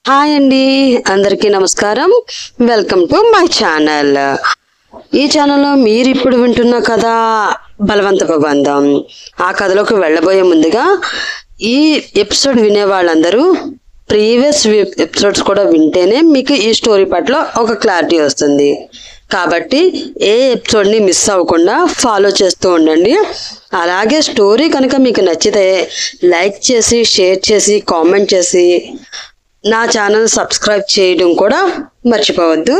Hi అండి, అందరికీ నమస్కారం. Welcome to my channel. ఈ ఛానల్లో మీరు ఇప్పుడు వింటున్న కథ బలవంతపు బంధం. ఆ కథలోకి వెళ్ళబోయే ముందుగా ఈ ఎపిసోడ్ వినే వాళ్ళందరూ ప్రీవియస్ ఎపిసోడ్స్ కూడా వింటేనే మీకు ఈ స్టోరీ పట్ల ఒక క్లారిటీ వస్తుంది. కాబట్టి ఏ ఎపిసోడ్ని మిస్ అవ్వకుండా ఫాలో చేస్తూ ఉండండి. అలాగే స్టోరీ కనుక మీకు నచ్చితే లైక్ చేసి, షేర్ చేసి, కామెంట్ చేసి నా ఛానల్ సబ్స్క్రైబ్ చేయడం కూడా మర్చిపోవద్దు.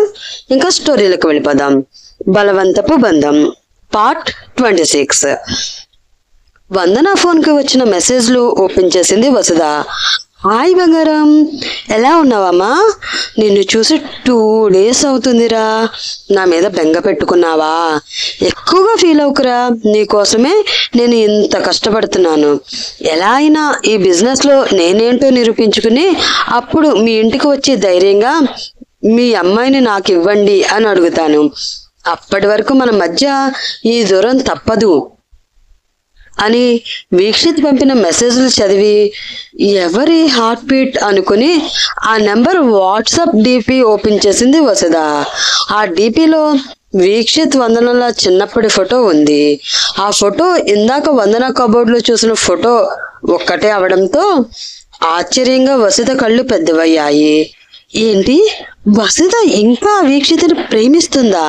ఇంకా స్టోరీలకు వెళ్ళిపోదాం. బలవంతపు బంధం పార్ట్ 26. వందన ఫోన్కి వచ్చిన మెసేజ్లు ఓపెన్ చేసింది వసుధ. హాయ్ బంగారం, ఎలా ఉన్నావమ్మా? నిన్ను చూసి 2 days అవుతుందిరా. నా మీద బెంగ పెట్టుకున్నావా? ఎక్కువగా ఫీల్ అవుకురా, నీకోసమే నేను ఇంత కష్టపడుతున్నాను. ఎలా అయినా ఈ బిజినెస్లో నేనేంటో నిరూపించుకుని అప్పుడు మీ ఇంటికి వచ్చి ధైర్యంగా మీ అమ్మాయిని నాకు ఇవ్వండి అని అడుగుతాను. అప్పటి వరకు మన మధ్య ఈ దూరం తప్పదు అని వీక్షిత్ పంపిన మెసేజ్లు చదివి ఎవరి హార్ట్ బీట్ అనుకుని ఆ నెంబర్ వాట్సాప్ డిపి ఓపెన్ చేసింది వసుధ. ఆ డిపిలో వీక్షిత్ వందనల చిన్నప్పటి ఫోటో ఉంది. ఆ ఫోటో ఇందాక వందన కబోర్డ్లో చూసిన ఫోటో ఒక్కటే అవడంతో ఆశ్చర్యంగా వసుధ కళ్ళు పెద్దవయ్యాయి. ఏంటి, వసుధ ఇంకా వీక్షితుని ప్రేమిస్తుందా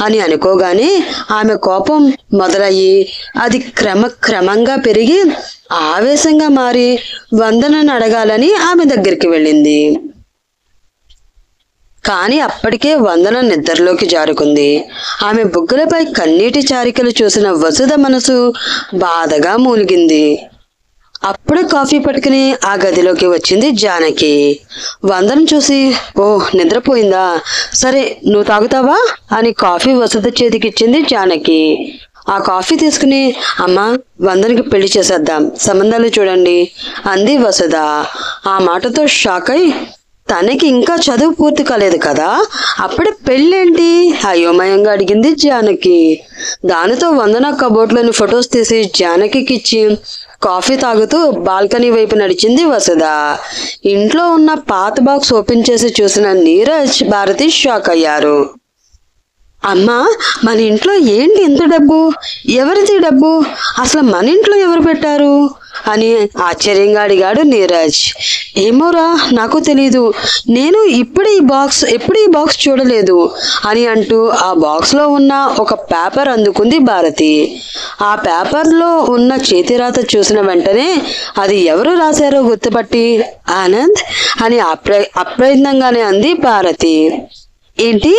అని అనుకోగానే ఆమె కోపం మొదలయ్యి అది క్రమంగా పెరిగి ఆవేశంగా మారి వందనను అడగాలని ఆమె దగ్గరికి వెళ్ళింది. కానీ అప్పటికే వందన నిద్రలోకి జారుకుంది. ఆమె బుగ్గలపై కన్నీటి చారికలు చూసిన వసుధ మనసు బాధగా మూలిగింది. అప్పుడే కాఫీ పట్టుకుని ఆ గదిలోకి వచ్చింది జానకి. వందన చూసి, ఓ నిద్రపోయిందా, సరే నువ్వు తాగుతావా అని కాఫీ వసుధ చేతికిచ్చింది జానకి. ఆ కాఫీ తీసుకుని, అమ్మా వందనకి పెళ్లి చేసేద్దాం, సంబంధాలు చూడండి అంది వసుధ. ఆ మాటతో షాక్ అయి, తనకి ఇంకా చదువు పూర్తి కాలేదు కదా, అప్పుడే పెళ్ళేంటి అయోమయంగా అడిగింది జానకి. దానితో వందన కబోర్డ్లోని ఫొటోస్ తీసి జానకికి ఇచ్చి కాఫీ తాగుతూ బాల్కనీ వైపు నడిచింది వసుధ. ఇంట్లో ఉన్న పాత బాక్స్ ఓపెన్ చేసి చూసిన నీరజ్, భారతి షాక్ అయ్యారు. అమ్మా, మన ఇంట్లో ఏంటి ఇంత డబ్బు? ఎవరిది డబ్బు? అసలు మన ఇంట్లో ఎవరు పెట్టారు అని ఆశ్చర్యంగా అడిగాడు నీరజ్. ఏమోరా, నాకు తెలీదు, నేను ఎప్పుడు ఈ బాక్స్ చూడలేదు అని అంటూ ఆ బాక్స్లో ఉన్న ఒక పేపర్ అందుకుంది భారతి. ఆ పేపర్లో ఉన్న చేతిరాత చూసిన వెంటనే అది ఎవరు రాశారో గుర్తుపట్టి ఆనంద్ అని అప్రయత్నంగానే అంది భారతి. ఏంటి,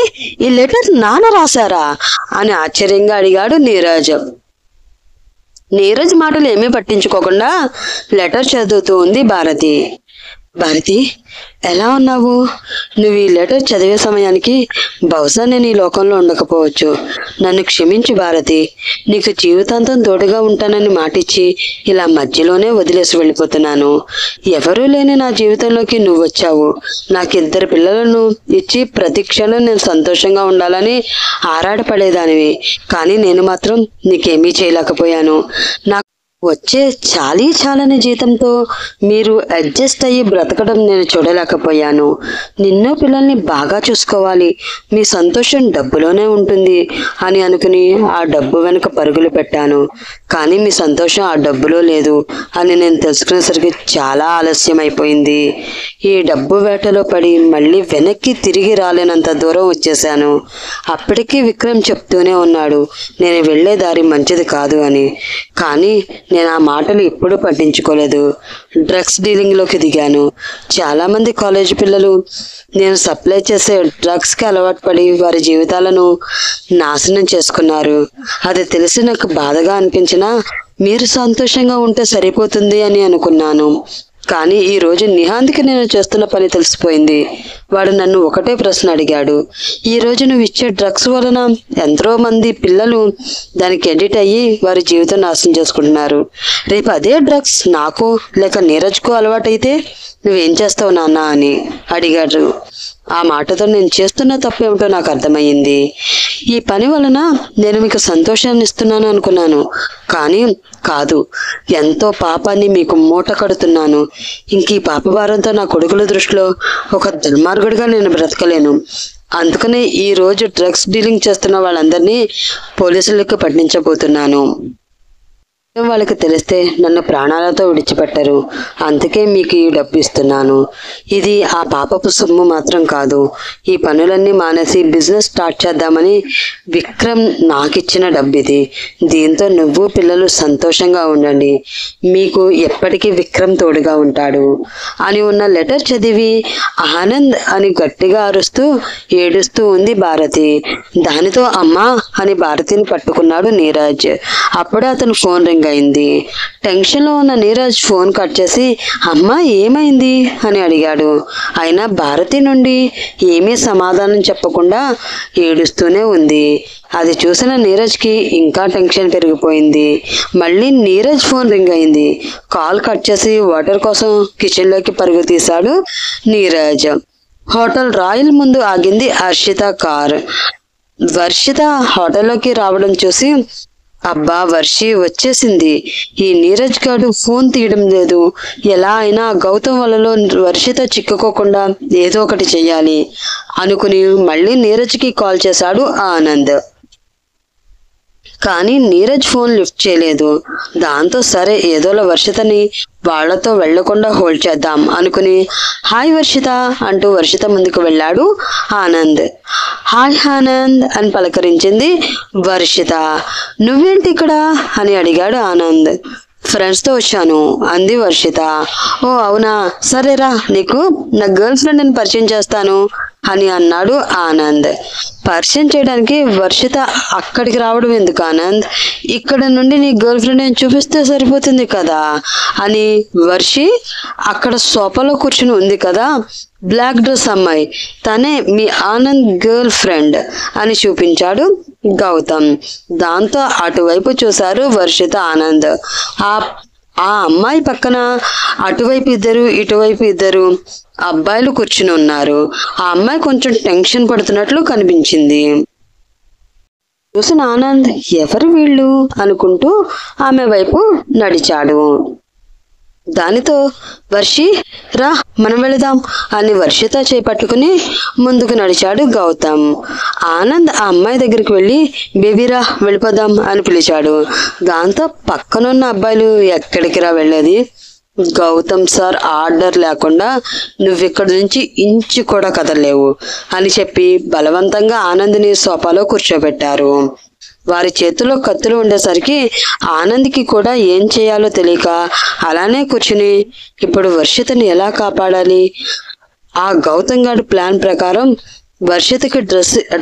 ఈ లెటర్ నాన్న రాశారా అని ఆశ్చర్యంగా అడిగాడు నీరజ్. నీరజ్ మాటలు ఏమీ పట్టించుకోకుండా లెటర్ చదువుతూ ఉంది భారతి. భారతి, ఎలా ఉన్నావు? నువ్వు ఈ లెటర్ చదివే సమయానికి బహుశా నేను ఈ లోకంలో ఉండకపోవచ్చు. నన్ను క్షమించు భారతి. నీకు జీవితాంతం తోడుగా ఉంటానని మాటిచ్చి ఇలా మధ్యలోనే వదిలేసి వెళ్ళిపోతున్నాను. ఎవరూ లేని నా జీవితంలోకి నువ్వు వచ్చావు. నాకు 2 పిల్లలను ఇచ్చి ప్రతి క్షణం నేను సంతోషంగా ఉండాలని ఆరాటపడేదానివి. కానీ నేను మాత్రం నీకేమీ చేయలేకపోయాను. నాకు వచ్చే చాలని జీతంతో మీరు అడ్జస్ట్ అయ్యి బ్రతకడం నేను చూడలేకపోయాను. నిన్ను పిల్లల్ని బాగా చూసుకోవాలి, మీ సంతోషం డబ్బులోనే ఉంటుంది అని అనుకుని ఆ డబ్బు వెనుక పరుగులు పెట్టాను. కానీ మీ సంతోషం ఆ డబ్బులో లేదు అని నేను తెలుసుకునేసరికి చాలా ఆలస్యం అయిపోయింది. ఈ డబ్బు వేటలో పడి మళ్ళీ వెనక్కి తిరిగి రాలేనంత దూరం వచ్చేసాను. అప్పటికీ విక్రమ్ చెప్తూనే ఉన్నాడు నేను వెళ్లే దారి మంచిది కాదు అని. కానీ నేను ఆ మాటలు ఎప్పుడూ పట్టించుకోలేదు. డ్రగ్స్ డీలింగ్లోకి దిగాను. చాలామంది కాలేజ్ పిల్లలు నేను సప్లై చేసే డ్రగ్స్కి అలవాటు పడి వారి జీవితాలను నాశనం చేసుకున్నారు. అది తెలిసి నాకు బాధగా అనిపించినా మీరు సంతోషంగా ఉంటే సరిపోతుంది అని అనుకున్నాను. కానీ ఈ రోజు నిహాంత్కి నేను చేస్తున్న పని తెలిసిపోయింది. వాడు నన్ను ఒకటే ప్రశ్న అడిగాడు. ఈ రోజు నువ్వు ఇచ్చే డ్రగ్స్ వలన ఎంతో మంది పిల్లలు దానికి ఎడిట్ అయ్యి వారి జీవితం నాశనం చేసుకుంటున్నారు. రేపు అదే డ్రగ్స్ నాకు లేక నీరజ్కు అలవాటైతే నువ్వేం చేస్తావు నాన్న అని అడిగాడు. ఆ మాటతో నేను చేస్తున్న తప్పేమిటో నాకు అర్థమయ్యింది. ఈ పని వలన నేను మీకు సంతోషాన్ని ఇస్తున్నాను అనుకున్నాను, కానీ కాదు, ఎంతో పాపాన్ని మీకు మూట కడుతున్నాను. ఇంక ఈ పాప భారంతో నా కొడుకుల దృష్టిలో ఒక దుర్మార్గుడిగా నేను బ్రతకలేను. అందుకనే ఈ రోజు డ్రగ్స్ డీలింగ్ చేస్తున్న వాళ్ళందరినీ పోలీసులకు పట్టించబోతున్నాను. వాళ్ళకి తెలిస్తే నన్ను ప్రాణాలతో విడిచిపెట్టరు. అందుకే మీకు ఈ డబ్బు ఇస్తున్నాను. ఇది ఆ పాపపు సొమ్ము మాత్రం కాదు. ఈ పనులన్నీ మానేసి బిజినెస్ స్టార్ట్ చేద్దామని విక్రమ్ నాకిచ్చిన డబ్బు ఇది. దీంతో నువ్వు పిల్లలు సంతోషంగా ఉండండి. మీకు ఎప్పటికీ విక్రమ్ తోడుగా ఉంటాడు అని ఉన్న లెటర్ చదివి ఆనంద్ అని గట్టిగా అరుస్తూ ఏడుస్తూ ఉంది భారతి. దానితో అమ్మా అని భారతిని పట్టుకున్నాడు నీరజ్. అప్పుడే అతను ఫోన్ రింగ్ అయింది. టెన్షన్లో ఉన్న నీరజ్ ఫోన్ కట్ చేసి అమ్మా ఏమైంది అని అడిగాడు. అయినా భారతి నుండి ఏమీ సమాధానం చెప్పకుండా ఏడుస్తూనే ఉంది. అది చూసిన నీరజ్కి ఇంకా టెన్షన్ పెరిగిపోయింది. మళ్ళీ నీరజ్ ఫోన్ రింగ్ అయింది. కాల్ కట్ చేసి వాటర్ కోసం కిచెన్లోకి పరుగు తీశాడు నీరజ్. హోటల్ రాయల్ ముందు ఆగింది హర్షిత కార్. వర్షిత హోటల్లోకి రావడం చూసి అబ్బా వర్షి వచ్చేసింది. ఈ నీరజ్ గాడు ఫోన్ తీయడం లేదు. ఎలా అయినా గౌతమ్ వలలో వర్షిత చిక్కుకోకుండా ఏదో ఒకటి చెయ్యాలి అనుకుని మళ్ళీ నీరజ్కి కాల్ చేశాడు ఆనంద్. కానీ నీరజ్ ఫోన్ లిఫ్ట్ చేయలేదు. దాంతో సరే ఏదోలా వర్షితని వాళ్లతో వెళ్లకుండా హోల్డ్ చేద్దాం అనుకుని హాయ్ వర్షిత అంటూ వర్షిత ముందుకు వెళ్ళాడు ఆనంద్. హాయ్ ఆనంద్ అని పలకరించింది వర్షిత. నువ్వేంటి ఇక్కడ అని అడిగాడు ఆనంద్. ఫ్రెండ్స్తో వచ్చాను అంది వర్షిత. ఓ అవునా, సరేరా, నీకు నా గర్ల్ ఫ్రెండ్ని పరిచయం చేస్తాను అని అన్నాడు ఆనంద్. పరిచయం చేయడానికి వర్షిత అక్కడికి రావడం ఎందుకు ఆనంద్? ఇక్కడ నుండి నీ గర్ల్ ఫ్రెండ్ చూపిస్తే సరిపోతుంది కదా అని వర్షి అక్కడ సోఫాలో కూర్చుని ఉంది కదా బ్లాక్ డ్రెస్ అమ్మాయి, తనే మీ ఆనంద్ గర్ల్ ఫ్రెండ్ అని చూపించాడు గౌతమ్. దాంతో అటువైపు చూశారు వర్షిత ఆనంద్. ఆ అమ్మాయి పక్కన అటువైపు ఇద్దరు ఇటువైపు ఇద్దరు అబ్బాయిలు కూర్చుని ఉన్నారు. ఆ అమ్మాయి కొంచెం టెన్షన్ పడుతున్నట్లు కనిపించింది. చూసిన ఆనంద్ ఎవరు వీళ్ళు అనుకుంటూ ఆమె వైపు నడిచాడు. దానితో వర్షి రా మనం వెళదాం అని వర్షిత చేపట్టుకుని ముందుకు నడిచాడు గౌతమ్. ఆనంద్ ఆ అమ్మాయి దగ్గరికి వెళ్ళి బేబీరా వెళ్ళిపోదాం అని పిలిచాడు. దాంతో పక్కనున్న అబ్బాయిలు ఎక్కడికి రా వెళ్ళేది, గౌతమ్ సార్ ఆర్డర్ లేకుండా నువ్విక్కడి నుంచి ఇంచు కూడా కదలలేవు అని చెప్పి బలవంతంగా ఆనంద్ని సోఫాలో కూర్చోబెట్టారు. వారి చేతిలో కత్తులు ఉండేసరికి ఆనంద్కి కూడా ఏం చేయాలో తెలియక అలానే కూర్చుని ఇప్పుడు వర్షితని ఎలా కాపాడాలి? ఆ గౌతమ్ గారి ప్లాన్ ప్రకారం వర్షితకి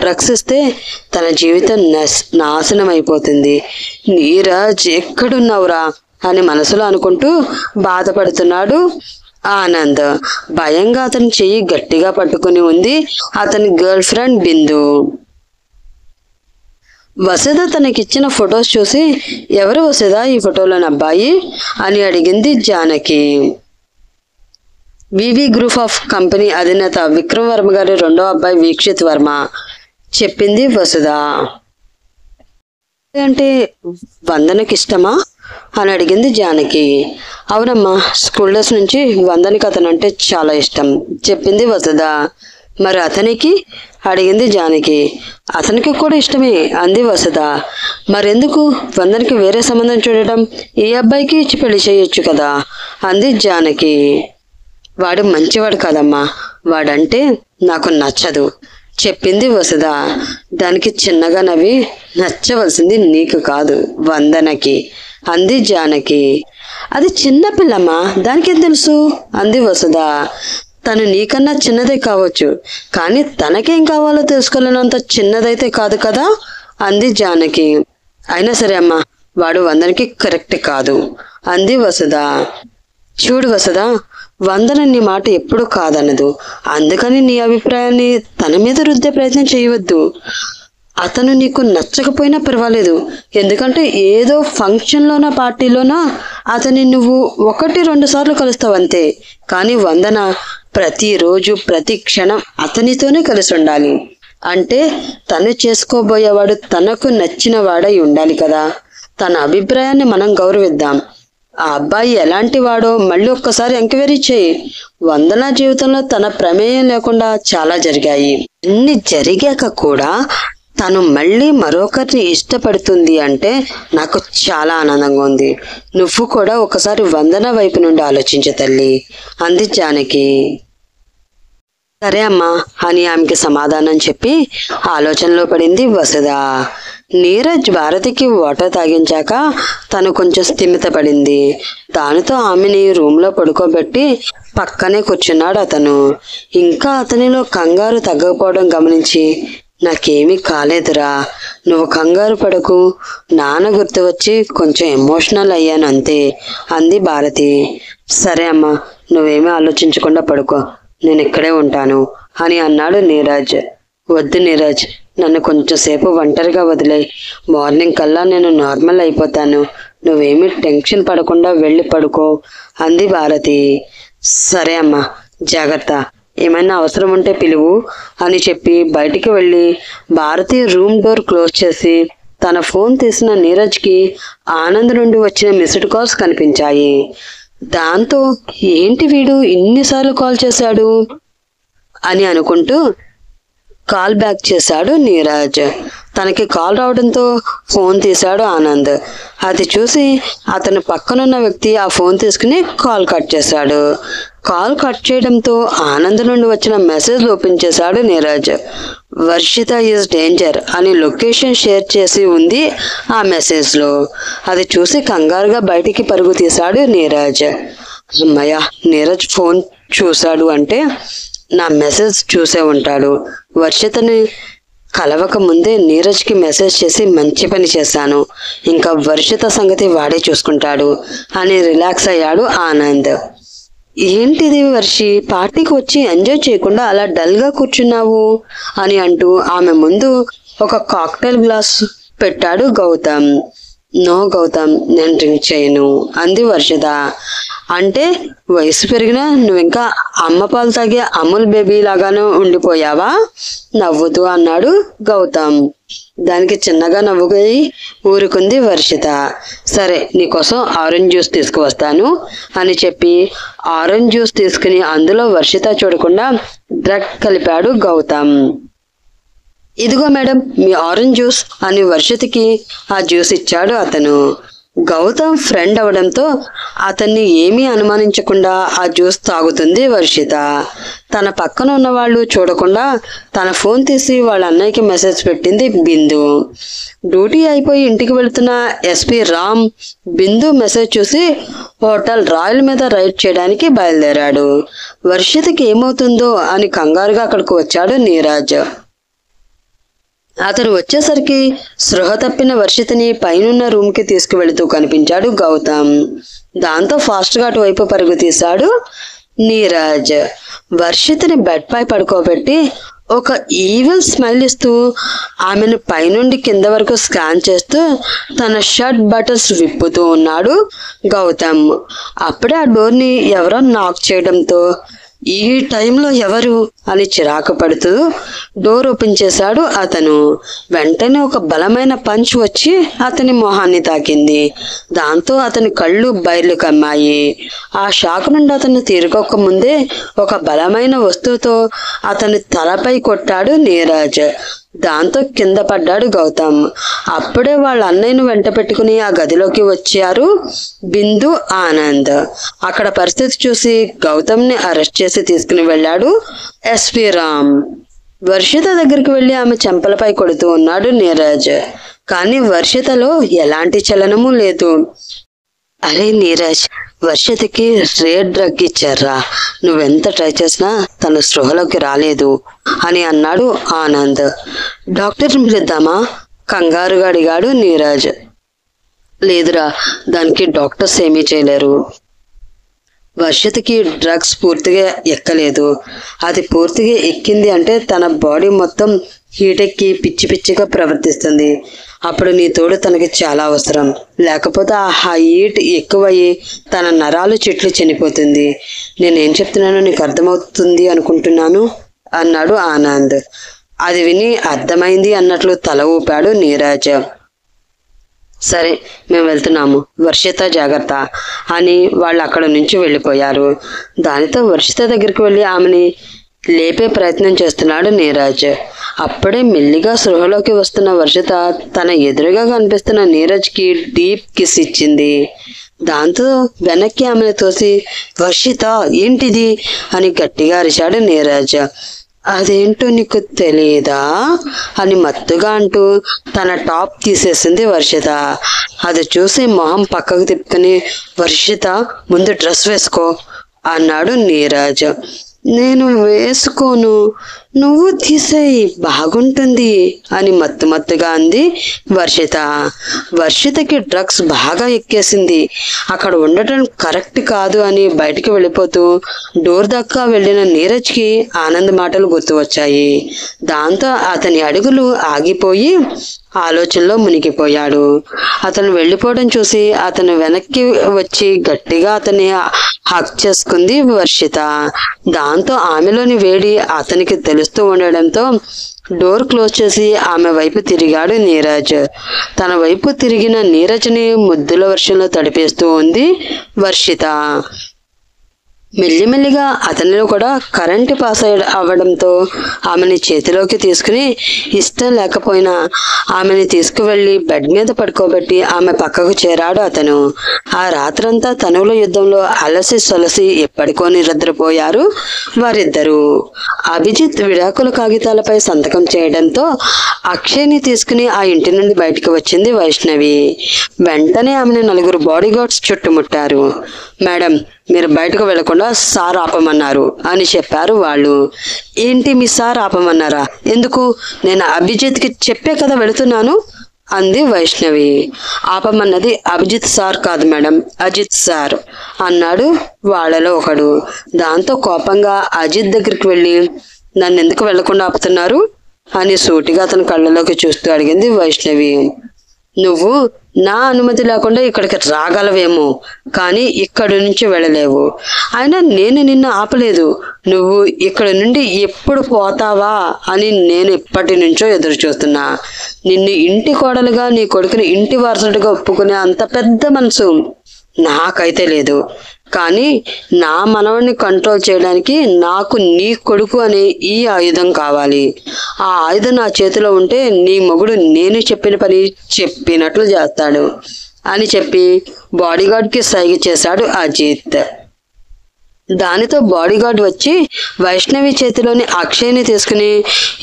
డ్రగ్స్ ఇస్తే తన జీవితం నాశనం అయిపోతుంది. నీరజ్ ఎక్కడున్నావురా అని మనసులో అనుకుంటూ బాధపడుతున్నాడు ఆనంద్. భయంగా అతని చెయ్యి గట్టిగా పట్టుకుని ఉంది అతని గర్ల్ ఫ్రెండ్ బిందు. వసుధ తనకిచ్చిన ఫొటోస్ చూసి ఎవరు వసుధ ఈ ఫోటోలోని అబ్బాయి అని అడిగింది జానకి. వివి గ్రూప్ ఆఫ్ కంపెనీ అధినేత విక్రమ్ వర్మ గారి రెండో అబ్బాయి వీక్షిత్ వర్మ చెప్పింది వసుధ. అంటే వందనకి ఇష్టమా అని అడిగింది జానకి. అవునమ్మా, స్కూల్ డేస్ నుంచి వందనకి అతనంటే చాలా ఇష్టం చెప్పింది వసుధ. మరి అతనికి అడిగింది జానకి. అతనికి కూడా ఇష్టమే అంది వసుధ. మరెందుకు వందనకి వేరే సంబంధం చూడటం, ఈ అబ్బాయికి ఇచ్చి పెళ్లి చేయొచ్చు కదా అంది జానకి. వాడు మంచివాడు కాదమ్మా, వాడంటే నాకు నచ్చదు చెప్పింది వసుధ. దానికి చిన్నగా నవ్వి నచ్చవలసింది నీకు కాదు వందనకి అంది జానకి. అది చిన్నపిల్లమ్మా, దానికేం తెలుసు అంది వసుధ. తను నీకన్నా చిన్నదే కావచ్చు, కానీ తనకేం కావాలో తెలుసుకోలేనంత చిన్నదైతే కాదు కదా అంది జానకి. అయినా సరే అమ్మా, వాడు వందనకి కరెక్ట్ కాదు అంది వసుధ. చూడు వసుధ, వందన నీ మాట ఎప్పుడు కాదనదు, అందుకని నీ అభిప్రాయాన్ని తన మీద రుద్దే ప్రయత్నం చేయవద్దు. అతను నీకు నచ్చకపోయినా పర్వాలేదు, ఎందుకంటే ఏదో ఫంక్షన్లోనా పార్టీలోనా అతన్ని నువ్వు 1-2 సార్లు కలుస్తావు అంతే. కానీ వందన ప్రతిరోజు ప్రతి క్షణం అతనితోనే కలిసి ఉండాలి. అంటే తను చేసుకోబోయేవాడు తనకు నచ్చిన వాడై ఉండాలి కదా. తన అభిప్రాయాన్ని మనం గౌరవిద్దాం. ఆ అబ్బాయి ఎలాంటి వాడో మళ్ళీ ఒక్కసారి ఎంక్వైరీ చేయి. వందన జీవితంలో తన ప్రమేయం లేకుండా చాలా జరిగాయి. ఇన్ని జరిగాక కూడా తను మళ్ళీ మరొకరిని ఇష్టపడుతుంది అంటే నాకు చాలా ఆనందంగా ఉంది. నువ్వు కూడా ఒకసారి వందన వైపు నుండి ఆలోచించు తల్లి, అంది జానకి. సరే అమ్మా అని ఆమెకి సమాధానం చెప్పి ఆలోచనలో పడింది వసుధ. నీరజ్ భారతికి వాటర్ తాగించాక తను కొంచెం స్థిమితపడింది. దానితో ఆమెని రూమ్లో పడుకోబెట్టి పక్కనే కూర్చున్నాడు అతను. ఇంకా అతనిలో కంగారు తగ్గకపోవడం గమనించి, నాకేమీ కాలేదురా, నువ్వు కంగారు పడకు, నాన్న గుర్తు వచ్చి కొంచెం ఎమోషనల్ అయ్యాను అంతే, అంది భారతి. సరే అమ్మా, నువ్వేమీ ఆలోచించకుండా పడుకో, నేను ఇక్కడే ఉంటాను అని అన్నాడు నీరజ్. వద్దు నీరజ్, నన్ను కొంచెం సేపు ఒంటరిగా వదిలేయ్, మార్నింగ్ కల్లా నేను నార్మల్ అయిపోతాను, నువ్వేమీ టెన్షన్ పడకుండా వెళ్ళి పడుకో, అంది భారతి. సరే అమ్మా, జాగ్రత్త, ఏమైనా అవసరం ఉంటే పిలువు అని చెప్పి బయటికి వెళ్ళి భారతి రూమ్ డోర్ క్లోజ్ చేసి తన ఫోన్ తీసిన నీరజ్కి ఆనంద్ నుండి వచ్చిన మిస్డ్ కాల్స్ కనిపించాయి. దాంతో ఏంటి వీడు ఇన్నిసార్లు కాల్ చేశాడు అని అనుకుంటూ కాల్ బ్యాక్ చేశాడు నీరజ్. తనకి కాల్ రావడంతో ఫోన్ తీశాడు ఆనంద్. అది చూసి అతను పక్కనున్న వ్యక్తి ఆ ఫోన్ తీసుకుని కాల్ కట్ చేశాడు. కాల్ కట్ చేయడంతో ఆనంద్ నుండి వచ్చిన మెసేజ్ ఓపెన్ చేశాడు నీరజ్. వర్షిత ఈజ్ డేంజర్ అని లొకేషన్ షేర్ చేసి ఉంది ఆ మెసేజ్లో. అది చూసి కంగారుగా బయటికి పరుగు తీశాడు నీరజ్. అమ్మయ్య, నీరజ్ ఫోన్ చూశాడు అంటే నా మెసేజ్ చూసే ఉంటాడు. వర్షితని కలవక ముందే నీరజ్కి మెసేజ్ చేసి మంచి పని చేశాను, ఇంకా వర్షిత సంగతి వాడే చూసుకుంటాడు అని రిలాక్స్ అయ్యాడు ఆనంద్. ఏంటిది వర్షి, పార్టీకి వచ్చి ఎంజాయ్ చేయకుండా అలా డల్గా కూర్చున్నావు అని అంటూ ఆమె ముందు ఒక కాక్టైల్ గ్లాస్ పెట్టాడు గౌతమ్. నో గౌతమ్, నేను డ్రింక్ చేయను, అంది వర్షిత. అంటే వయసు పెరిగినా నువ్వు ఇంకా అమ్మ పాలు తాగే అమూల్ బేబీ లాగానే ఉండిపోయావా, నవ్వుతూ అన్నాడు గౌతమ్. దానికి చిన్నగా నవ్వుకొని ఊరుకుంది వర్షిత. సరే, నీకోసం ఆరెంజ్ జ్యూస్ తీసుకువస్తాను అని చెప్పి ఆరెంజ్ జ్యూస్ తీసుకుని అందులో వర్షిత చూడకుండా డ్రగ్ కలిపాడు గౌతమ్. ఇదిగో మేడం మీ ఆరెంజ్ జ్యూస్ అని వర్షితకి ఆ జ్యూస్ ఇచ్చాడు అతను. గౌతమ్ ఫ్రెండ్ అవడంతో అతన్ని ఏమీ అనుమానించకుండా ఆ జ్యూస్ తాగుతుంది వర్షిత. తన పక్కన ఉన్న వాళ్ళు చూడకుండా తన ఫోన్ తీసి వాళ్ళ అన్నయ్యకి మెసేజ్ పెట్టింది బిందు. డ్యూటీ అయిపోయి ఇంటికి వెళుతున్న ఎస్పీ రామ్ బిందు మెసేజ్ చూసి హోటల్ రాయల్ మీద రైడ్ చేయడానికి బయలుదేరాడు. వర్షితకి ఏమవుతుందో అని కంగారుగా అక్కడికి వచ్చాడు నీరజ్. అతను వచ్చేసరికి స్పృహ తప్పిన వర్షితని పైనున్న రూమ్కి తీసుకువెళుతూ కనిపించాడు గౌతమ్. దాంతో ఫాస్ట్గా అటువైపు పరుగు తీశాడు నీరజ్. వర్షితని బెడ్ పై పడుకోబెట్టి ఒక ఈవిల్ స్మైల్ ఇస్తూ ఆమెను పైనుండి కింద వరకు స్కాన్ చేస్తూ తన షర్ట్ బటన్స్ విప్పుతూ ఉన్నాడు గౌతమ్. అప్పుడే ఆ డోర్ని ఎవరో నాక్ చేయడంతో ఈ టైంలో ఎవరు అని చిరాకు పడుతూ డోర్ ఓపెన్ చేశాడు అతను. వెంటనే ఒక బలమైన పంచ్ వచ్చి అతని మొహాన్ని తాకింది. దాంతో అతని కళ్ళు బయర్లు కమ్మాయి. ఆ షాక్ నుండి అతను తీరుకోక ముందే ఒక బలమైన వస్తువుతో అతని తలపై కొట్టాడు నీరజ్. దాంతో కింద పడ్డాడు గౌతమ్. అప్పుడే వాళ్ళ అన్నయ్యను వెంట పెట్టుకుని ఆ గదిలోకి వచ్చారు బిందు ఆనంద్. అక్కడ పరిస్థితి చూసి గౌతమ్ని అరెస్ట్ చేసి తీసుకుని వెళ్ళాడు ఎస్పీ రామ్. వర్షిత దగ్గరికి వెళ్ళి ఆమె చెంపలపై కొడుతూ ఉన్నాడు నీరజ్. కానీ వర్షితలో ఎలాంటి చలనము లేదు. అరే నీరజ్, వర్షితకి రేర్ డ్రగ్ ఇచ్చారా, నువ్వెంత ట్రై చేసినా తన స్పృహలోకి రాలేదు అని అన్నాడు ఆనంద్. డాక్టర్ పిలుద్దామా, కంగారుగా అడిగాడు నీరజ్. లేదురా, దానికి డాక్టర్స్ ఏమీ చేయలేరు. వర్షితకి డ్రగ్స్ పూర్తిగా ఎక్కలేదు. అది పూర్తిగా ఎక్కింది అంటే తన బాడీ మొత్తం హీటెక్కి పిచ్చి పిచ్చిగా ప్రవర్తిస్తుంది. అప్పుడు నీ తోడు తనకి చాలా అవసరం. లేకపోతే ఆ హీట్ ఎక్కువయ్యి తన నరాలు చెట్లు చనిపోతుంది. నేనేం చెప్తున్నానో నీకు అర్థమవుతుంది అనుకుంటున్నాను అన్నాడు ఆనంద్. అది విని అర్థమైంది అన్నట్లు తల ఊపాడు నీరజ్. సరే, మేము వెళ్తున్నాము, వర్షిత జాగ్రత్త అని వాళ్ళు అక్కడ నుంచి వెళ్ళిపోయారు. దానితో వర్షిత దగ్గరికి వెళ్ళి ఆమెని లేపే ప్రయత్నం చేస్తున్నాడు నీరజ్. అప్పుడే మెల్లిగా సృహలోకి వస్తున్న వర్షిత తన ఎదురుగా కనిపిస్తున్న నీరజ్కి డీప్ కిస్ ఇచ్చింది. దాంతో వెనక్కి ఆమెను తోసి, వర్షిత ఏంటిది అని గట్టిగా అరిచాడు నీరజ్. అదేంటో నీకు తెలియదా అని మత్తుగా అంటూ తన టాప్ తీసేసింది వర్షిత. అది చూసి మొహం పక్కకు తిప్పుకొని, వర్షిత ముందు డ్రెస్ వేసుకో అన్నాడు నీరజ్. నేను వేసుకోను, నువ్వు తీసేయి, బాగుంటుంది అని మత్తుగా అంది వర్షిత. వర్షితకి డ్రగ్స్ బాగా ఎక్కేసింది. అక్కడ ఉండటం కరెక్ట్ కాదు అని బయటికి వెళ్ళిపోతూ డోర్ దాకా వెళ్ళిన నీరజ్కి ఆనంద్ మాటలు గుర్తు వచ్చాయి. దాంతో అతని అడుగులు ఆగిపోయి ఆలోచనలో మునిగిపోయాడు. అతను వెళ్ళిపోవడం చూసి అతను వెనక్కి వచ్చి గట్టిగా అతన్ని హక్ చేసుకుంది వర్షిత. దాంతో ఆమెలోని వేడి అతనికి తెలుస్తూ ఉండడంతో డోర్ క్లోజ్ చేసి ఆమె వైపు తిరిగాడు నీరజ్. తన వైపు తిరిగిన నీరజ్ని ముద్దుల వర్షంలో తడిపేస్తూ ఉంది వర్షిత. మెల్లిమెల్లిగా అతనిలో కూడా కరెంటు పాస్ అవ్వడంతో ఆమెని చేతిలోకి తీసుకుని ఇష్టం లేకపోయినా ఆమెని తీసుకువెళ్ళి బెడ్ మీద పడుకోబెట్టి ఆమె పక్కకు చేరాడు అతను. ఆ రాత్రంతా తనువుల యుద్ధంలో అలసి సొలసి ఎప్పటికో నిద్రపోయారు వారిద్దరూ. అభిజిత్ విడాకుల కాగితాలపై సంతకం చేయడంతో అక్షయ్ని తీసుకుని ఆ ఇంటి నుండి బయటకు వచ్చింది వైష్ణవి. వెంటనే ఆమెను నలుగురు బాడీ గార్డ్స్ చుట్టుముట్టారు. మేడం, మీరు బయటకు వెళ్లకుండా సార్ ఆపమన్నారు అని చెప్పారు వాళ్ళు. ఏంటి మీ సార్ ఆపమన్నారా? ఎందుకు? నేను అభిజిత్కి చెప్పే కదా వెళుతున్నాను అంది వైష్ణవి. ఆపమన్నది అభిజిత్ సార్ కాదు మేడం, అజిత్ సార్ అన్నాడు వాళ్ళలో ఒకడు. దాంతో కోపంగా అజిత్ దగ్గరికి వెళ్ళి, నన్ను ఎందుకు వెళ్లకుండా ఆపుతున్నారు అని సూటిగా అతని కళ్ళలోకి చూస్తూ అడిగింది వైష్ణవి. నువ్వు నా అనుమతి లేకుండా ఇక్కడికి రాగలవేమో, కానీ ఇక్కడి నుంచి వెళ్ళలేవు. అయినా నేను నిన్ను ఆపలేదు. నువ్వు ఇక్కడి నుండి ఎప్పుడు పోతావా అని నేను ఇప్పటి నుంచో ఎదురు చూస్తున్నా. నిన్ను ఇంటి కోడలుగా నీ కొడుకుని ఇంటి వారసుడిగా ఒప్పుకునే అంత పెద్ద మనసు నాకైతే లేదు. కానీ నా మనవడిని కంట్రోల్ చేయడానికి నాకు నీ కొడుకు అనే ఈ ఆయుధం కావాలి. ఆ ఆయుధం నా చేతిలో ఉంటే నీ మొగుడు నేను చెప్పిన పని చెప్పినట్లు చేస్తాడు అని చెప్పి బాడీగార్డ్కి సైగ చేశాడు అజిత్. దానితో బాడీగార్డ్ వచ్చి వైష్ణవి చేతిలోని అక్షయ్ని తీసుకుని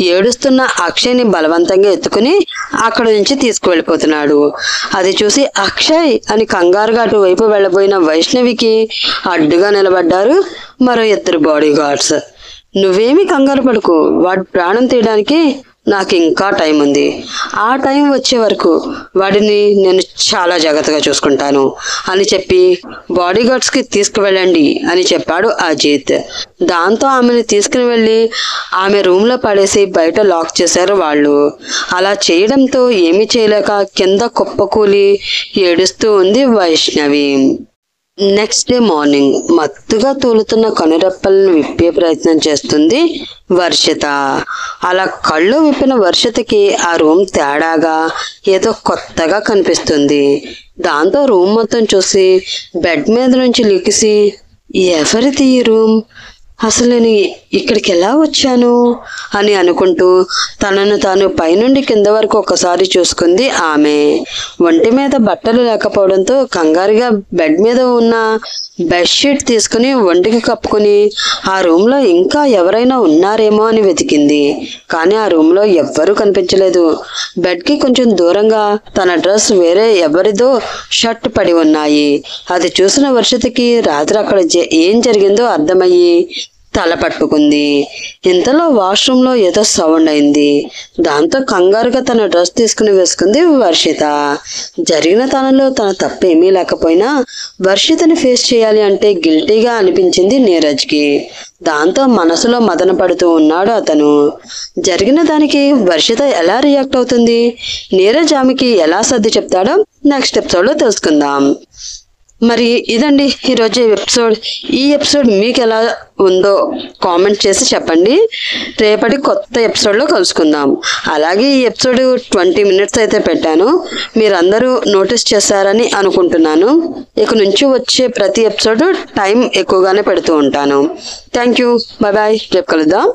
ఏడుస్తున్న అక్షయ్ని బలవంతంగా ఎత్తుకుని అక్కడి నుంచి తీసుకువెళ్ళిపోతున్నాడు. అది చూసి అక్షయ్ అని కంగారుగా అటువైపు వెళ్ళబోయిన వైష్ణవికి అడ్డుగా నిలబడ్డారు మరో ఇద్దరు బాడీగార్డ్స్. నువ్వేమీ కంగారు పడుకు, వాడి ప్రాణం తీయడానికి నాకు ఇంకా టైం ఉంది. ఆ టైం వచ్చే వరకు వాడిని నేను చాలా జాగ్రత్తగా చూసుకుంటాను అని చెప్పి బాడీగార్డ్స్కి తీసుకువెళ్ళండి అని చెప్పాడు అజిత్. దాంతో ఆమెను తీసుకుని వెళ్ళి ఆమె రూమ్లో పడేసి బయట లాక్ చేశారు వాళ్ళు. అలా చేయడంతో ఏమీ చేయలేక కింద కుప్పకూలి ఏడుస్తూ ఉంది వైష్ణవి. నెక్స్ట్ డే మార్నింగ్ మత్తుగా తూలుతున్న కనురెప్పలను విప్పే ప్రయత్నం చేస్తుంది వర్షిత. అలా కళ్ళు విప్పిన వర్షితకి ఆ రూమ్ తేడాగా ఏదో కొత్తగా కనిపిస్తుంది. దాంతో రూమ్ మొత్తం చూసి బెడ్ మీద నుంచి లికిసి, ఎవరిది ఈ రూమ్, అసలు నేను ఇక్కడికి ఎలా వచ్చాను అని అనుకుంటూ తనను తాను పైనుండి కింద వరకు ఒకసారి చూసుకుంది ఆమె. ఒంటి మీద బట్టలు లేకపోవడంతో కంగారుగా బెడ్ మీద ఉన్న బెడ్షీట్ తీసుకుని ఒంటికి కప్పుకొని ఆ రూమ్లో ఇంకా ఎవరైనా ఉన్నారేమో అని వెతికింది. కానీ ఆ రూమ్లో ఎవ్వరూ కనిపించలేదు. బెడ్కి కొంచెం దూరంగా తన డ్రెస్ వేరే ఎవరిదో షర్ట్ పడి ఉన్నాయి. అది చూసిన వర్షితకి రాత్రి అక్కడ ఏం జరిగిందో అర్థమయ్యి తల పట్టుకుంది. ఇంతలో వాష్రూమ్లో ఏదో సౌండ్ అయింది. దాంతో కంగారుగా తన డ్రెస్ తీసుకుని వేసుకుంది వర్షిత. జరిగిన తనలో తన తప్పేమీ లేకపోయినా వర్షితని ఫేస్ చేయాలి అంటే గిల్టీగా అనిపించింది నీరజ్కి. దాంతో మనసులో మదన పడుతూ ఉన్నాడు అతను. జరిగిన దానికి వర్షిత ఎలా రియాక్ట్ అవుతుంది, నీరజ్ ఆమెకి ఎలా సర్ది చెప్తాడో నెక్స్ట్ ఎపిసోడ్లో తెలుసుకుందాం. మరి ఇదండి ఈరోజు ఎపిసోడ్. ఈ ఎపిసోడ్ మీకు ఎలా ఉందో కామెంట్ చేసి చెప్పండి. రేపటి కొత్త ఎపిసోడ్లో కలుసుకుందాం. అలాగే ఈ ఎపిసోడ్ 20 minutes అయితే పెట్టాను. మీరందరూ నోటీస్ చేశారని అనుకుంటున్నాను. ఇక నుంచి వచ్చే ప్రతి ఎపిసోడ్ టైం ఎక్కువగానే పెడుతూ ఉంటాను. Thank you. Bye bye. రేపు కలుద్దాం.